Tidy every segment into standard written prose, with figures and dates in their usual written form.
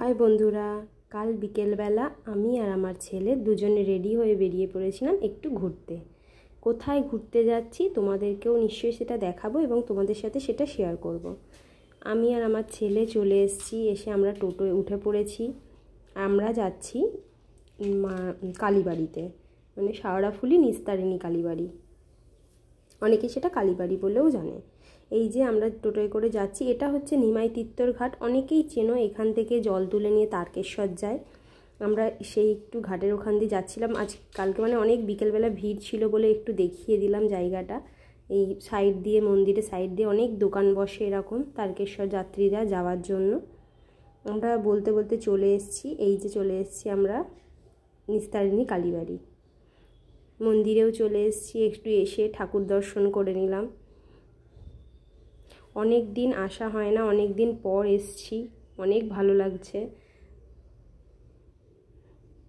High বন্ধুরা, কাল বিকেলবেলা আমি আর আমার ছেলে দুজনে রেডি হয়ে বেরিয়ে পড়েছিলাম একটু ঘুরতে। কোথায় ঘুরতে যাচ্ছি তোমাদেরকেও নিশ্চয়ই সেটা দেখাবো এবং তোমাদের সাথে সেটা শেয়ার করব। আমি আর আমার ছেলে চলে এসে আমরা টোটোয় উঠে পড়েছি। আমরা যাচ্ছি কালীবাড়িতে, মানে শেওড়াফুলি নিস্তারিণী কালীবাড়ি, অনেকে সেটা কালীবাড়ি বলেও জানে। এই যে আমরা টোটোয় করে যাচ্ছি, এটা হচ্ছে নিমাই তিত্তর ঘাট, অনেকেই চেনো। এখান থেকে জল তুলে নিয়ে তারকেশ্বর যায়। আমরা সেই একটু ঘাটের ওখান দিয়ে যাচ্ছিলাম। কালকে মানে অনেক বিকেলবেলা ভিড় ছিল বলে একটু দেখিয়ে দিলাম জায়গাটা। এই সাইড দিয়ে, মন্দিরের সাইড দিয়ে অনেক দোকান বসে এরকম তারকেশ্বর যাত্রীরা যাওয়ার জন্য। আমরা বলতে বলতে চলে এসেছি, এই যে চলে এসেছি আমরা নিস্তারিণী কালীবাড়ি। মন্দিরেও চলে এসেছি, একটু এসে ঠাকুর দর্শন করে নিলাম। অনেক দিন আসা হয় না, অনেক দিন পর এসেছি, অনেক ভালো লাগছে।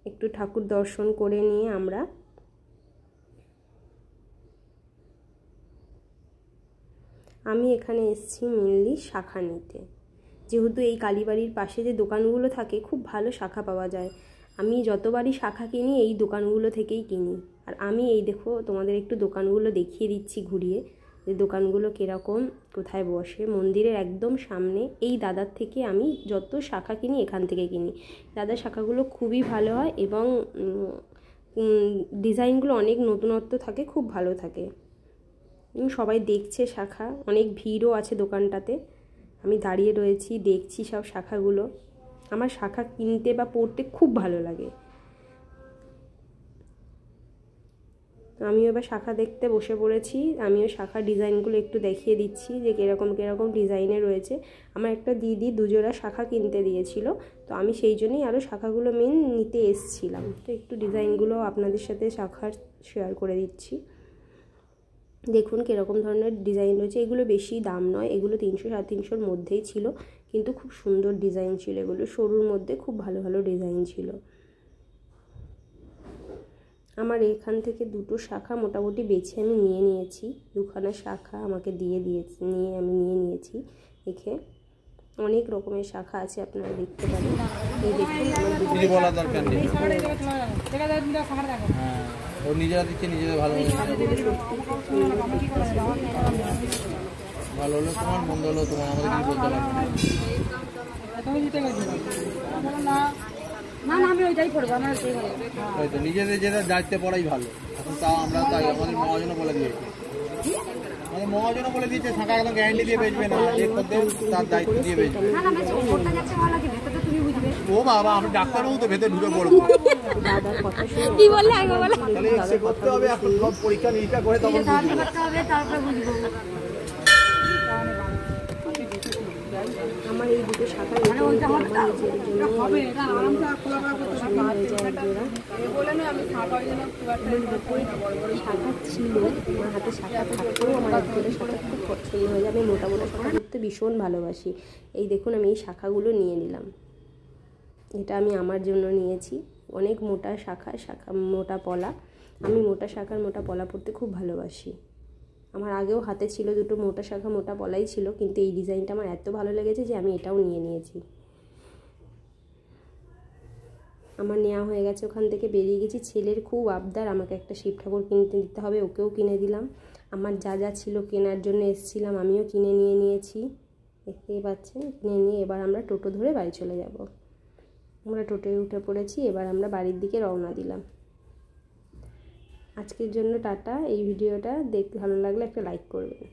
একটু ঠাকুর দর্শন করে নিয়ে আমি এখানে এসেছি মেনলি শাখা নিতে, যেহেতু এই কালীবাড়ির পাশে যে দোকানগুলো থাকে খুব ভালো শাখা পাওয়া যায়। আমি যতবারই শাখা কিনি এই দোকানগুলো থেকেই কিনি। আর আমি এই দেখো তোমাদের একটু দোকানগুলো দেখিয়ে দিচ্ছি ঘুরিয়ে, যে দোকানগুলো কীরকম, কোথায় বসে। মন্দিরের একদম সামনে এই দাদার থেকে আমি যত শাখা কিনি এখান থেকে কিনি। দাদার শাখাগুলো খুবই ভালো হয় এবং ডিজাইনগুলো অনেক নতুনত্ব থাকে, খুব ভালো থাকে। সবাই দেখছে শাখা, অনেক ভিড়ও আছে দোকানটাতে। আমি দাঁড়িয়ে রয়েছি, দেখছি সব শাখাগুলো। আমার শাখা কিনতে বা পরতে খুব ভালো লাগে। আমিও এবার শাখা দেখতে বসে পড়েছি। আমিও শাখার ডিজাইনগুলো একটু দেখিয়ে দিচ্ছি যে কীরকম ডিজাইনে রয়েছে। আমার একটা দিদি দুজোড়া শাখা কিনতে দিয়েছিল, তো আমি সেই জন্যই আরও শাখাগুলো নিতে এসছিলাম। তো একটু ডিজাইনগুলো আপনাদের সাথে শাখার শেয়ার করে দিচ্ছি। দেখুন কীরকম ধরনের ডিজাইন রয়েছে। এগুলো বেশি দাম নয়, এগুলো 300-350-র মধ্যেই ছিল, কিন্তু খুব সুন্দর ডিজাইন ছিল। এগুলো সরুর মধ্যে খুব ভালো ভালো ডিজাইন ছিল। আমার এখান থেকে দুটো শাখা মোটামুটি বেছে আমি নিয়ে নিয়েছি। দুখানা শাখা আমাকে আমি নিয়ে নিয়েছি। দেখে অনেক রকমের শাখা আছে, আপনারা দেখতে পারেন। এই দেখুন বলার দরকার নেই, ও নিজেরা দিচ্ছে, নিজেদের ভালো ভালো হলো তোমার, মন্দ হলো তোমার, আমাদের কি বলতে পারবো না। আমি ওইটাই করবো, আমার হয়তো নিজেদের যেটা দায়িত্বে পড়াই ভালো। এখন তাও আমরা তাই আমাদের মহাজনও বলে দিয়েছি, শাখা একদম গ্যারান্টি দিয়ে বেচবে না, তার দায়িত্ব দিয়ে বেচবে। ও বাবা, আমি ডাক্তারবাবু তো ভেতরে ঢুকে পড়বো, কি বললে করতে হবে। এখন সব পরীক্ষা নিরীক্ষা করে তখন আমার এই দুটো শাখা শাখা ছিল, আমার হাতে শাখা থাকতেও আমার এক দুটো শাখা খুব পছন্দ হয়ে যাবে। মোটা মোটা শাখা করতে ভীষণ ভালোবাসি। এই দেখুন আমি এই শাখাগুলো নিয়ে নিলাম। এটা আমি আমার জন্য নিয়েছি। অনেক মোটা শাখা, মোটা পলা। আমি মোটা শাখার মোটা পলা পরতে খুব ভালোবাসি। আমার আগেও হাতে ছিল দুটো মোটা শাখা মোটা পলাই ছিল, কিন্তু এই ডিজাইনটা আমার এত ভালো লেগেছে যে আমি এটাও নিয়ে নিয়েছি। আমার নেওয়া হয়ে গেছে, ওখান থেকে বেরিয়ে গেছি। ছেলের খুব আবদার, আমাকে একটা শিব ঠাকুর কিনতে দিতে হবে, ওকেও কিনে দিলাম। আমার যা যা ছিল কেনার জন্য এসেছিলাম আমিও কিনে নিয়েছি, দেখতেই পাচ্ছেন। কিনে নিয়ে এবার আমরা টোটো ধরে বাড়ি চলে যাব। আমরা টোটোয় উঠে পড়েছি, এবার আমরা বাড়ির দিকে রওনা দিলাম। আজকের জন্য টাটা। এই ভিডিওটা দেখতে ভালো লাগলে একটা লাইক করবেন।